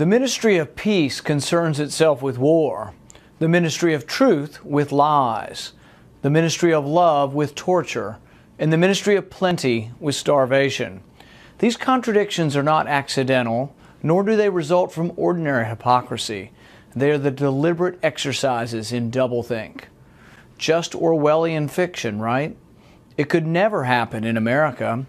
The ministry of peace concerns itself with war, the ministry of truth with lies, the ministry of love with torture, and the ministry of plenty with starvation. These contradictions are not accidental, nor do they result from ordinary hypocrisy. They are the deliberate exercises in doublethink. Just Orwellian fiction, right? It could never happen in America.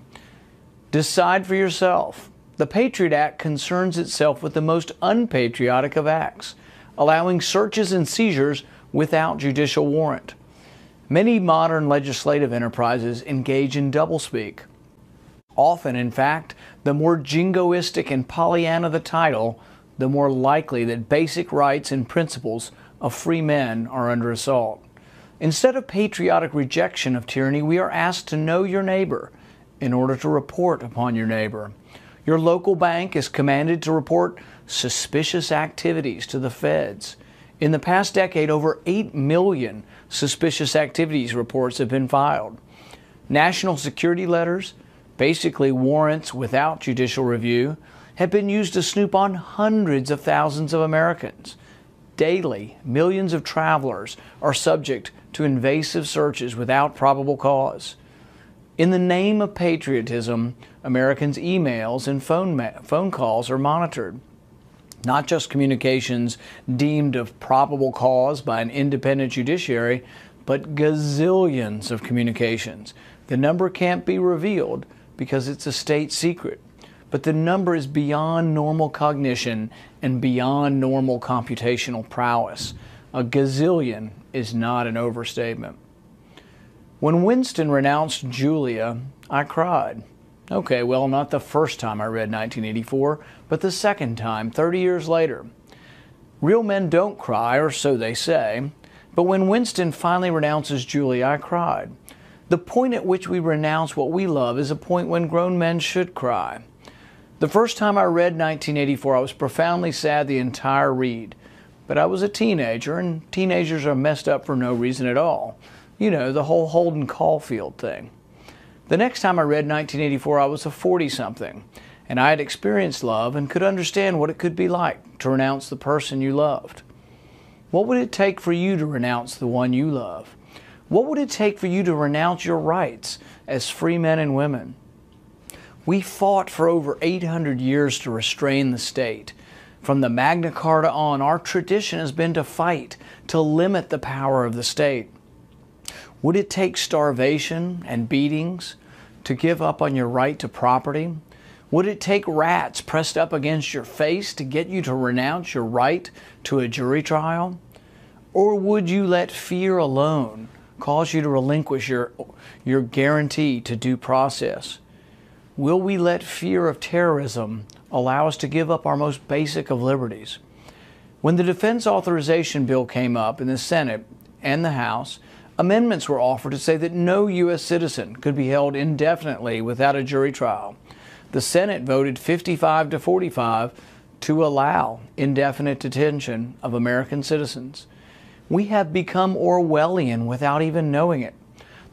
Decide for yourself. The Patriot Act concerns itself with the most unpatriotic of acts, allowing searches and seizures without judicial warrant. Many modern legislative enterprises engage in doublespeak. Often, in fact, the more jingoistic and Pollyanna the title, the more likely that basic rights and principles of free men are under assault. Instead of patriotic rejection of tyranny, we are asked to know your neighbor in order to report upon your neighbor. Your local bank is commanded to report suspicious activities to the feds. In the past decade, over 8 million suspicious activities reports have been filed. National security letters, basically warrants without judicial review, have been used to snoop on hundreds of thousands of Americans. Daily, millions of travelers are subject to invasive searches without probable cause. In the name of patriotism, Americans' emails and phone calls are monitored. Not just communications deemed of probable cause by an independent judiciary, but gazillions of communications. The number can't be revealed because it's a state secret, but the number is beyond normal cognition and beyond normal computational prowess. A gazillion is not an overstatement. When Winston renounced Julia, I cried. Okay, well, not the first time I read 1984, but the second time, 30 years later. Real men don't cry, or so they say, but when Winston finally renounces Julia, I cried. The point at which we renounce what we love is a point when grown men should cry. The first time I read 1984, I was profoundly sad the entire read, but I was a teenager, and teenagers are messed up for no reason at all. You know, the whole Holden Caulfield thing. The next time I read 1984, I was a 40-something, and I had experienced love and could understand what it could be like to renounce the person you loved. What would it take for you to renounce the one you love? What would it take for you to renounce your rights as free men and women? We fought for over 800 years to restrain the state. From the Magna Carta on, our tradition has been to fight, to limit the power of the state. Would it take starvation and beatings to give up on your right to property? Would it take rats pressed up against your face to get you to renounce your right to a jury trial? Or would you let fear alone cause you to relinquish your guarantee to due process? Will we let fear of terrorism allow us to give up our most basic of liberties? When the Defense Authorization Bill came up in the Senate and the House, amendments were offered to say that no U.S. citizen could be held indefinitely without a jury trial. The Senate voted 55 to 45 to allow indefinite detention of American citizens. We have become Orwellian without even knowing it.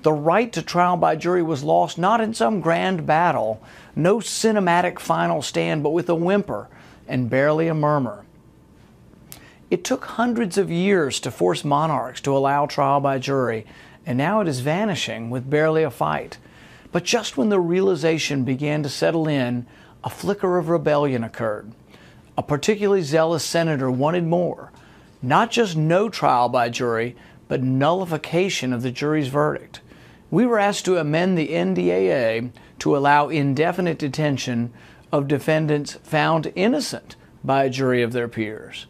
The right to trial by jury was lost not in some grand battle, no cinematic final stand, but with a whimper and barely a murmur. It took hundreds of years to force monarchs to allow trial by jury, and now it is vanishing with barely a fight. But just when the realization began to settle in, a flicker of rebellion occurred. A particularly zealous senator wanted more, not just no trial by jury, but nullification of the jury's verdict. We were asked to amend the NDAA to allow indefinite detention of defendants found innocent by a jury of their peers.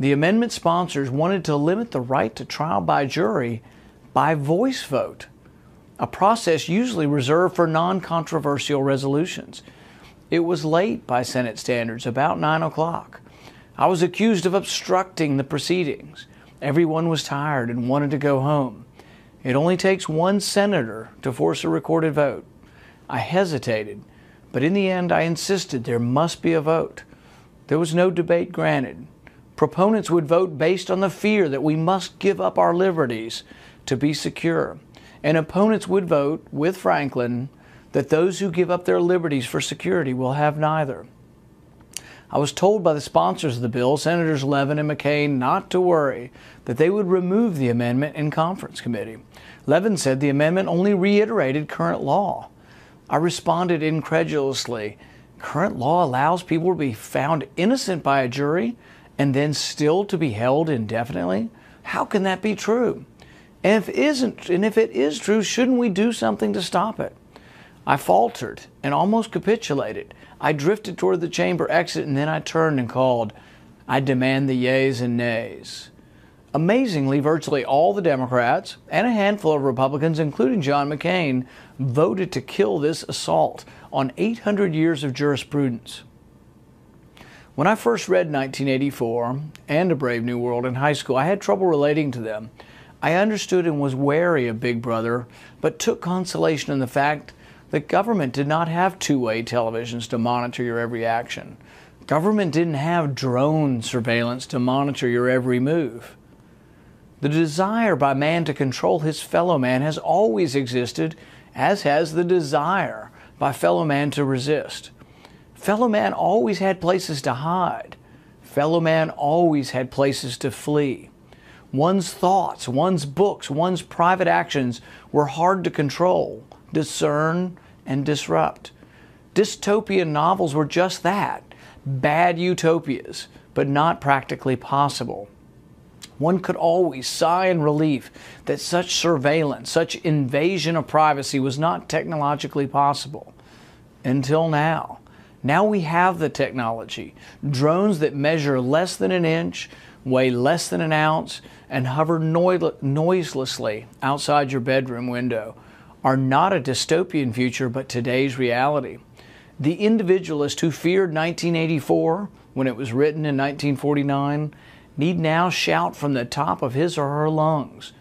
The amendment sponsors wanted to limit the right to trial by jury by voice vote, a process usually reserved for non-controversial resolutions. It was late by Senate standards, about 9 o'clock. I was accused of obstructing the proceedings. Everyone was tired and wanted to go home. It only takes one senator to force a recorded vote. I hesitated, but in the end I insisted there must be a vote. There was no debate granted. Proponents would vote based on the fear that we must give up our liberties to be secure. And opponents would vote, with Franklin, that those who give up their liberties for security will have neither. I was told by the sponsors of the bill, Senators Levin and McCain, not to worry, that they would remove the amendment in conference committee. Levin said the amendment only reiterated current law. I responded incredulously, current law allows people to be found innocent by a jury and then still to be held indefinitely? How can that be true? And if it is true, shouldn't we do something to stop it? I faltered and almost capitulated. I drifted toward the chamber exit, and then I turned and called, "I demand the yeas and nays." Amazingly, virtually all the Democrats and a handful of Republicans, including John McCain, voted to kill this assault on 800 years of jurisprudence. When I first read 1984 and A Brave New World in high school, I had trouble relating to them. I understood and was wary of Big Brother, but took consolation in the fact that government did not have two-way televisions to monitor your every action. Government didn't have drone surveillance to monitor your every move. The desire by man to control his fellow man has always existed, as has the desire by fellow man to resist. Fellow man always had places to hide. Fellow man always had places to flee. One's thoughts, one's books, one's private actions were hard to control, discern, and disrupt. Dystopian novels were just that, bad utopias, but not practically possible. One could always sigh in relief that such surveillance, such invasion of privacy was not technologically possible. Until now. Now we have the technology. Drones that measure less than an inch, weigh less than an ounce, and hover noiselessly outside your bedroom window are not a dystopian future, but today's reality. The individualist who feared 1984 when it was written in 1949 need now shout from the top of his or her lungs,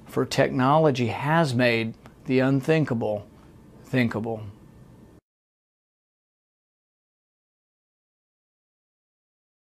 for technology has made the unthinkable thinkable.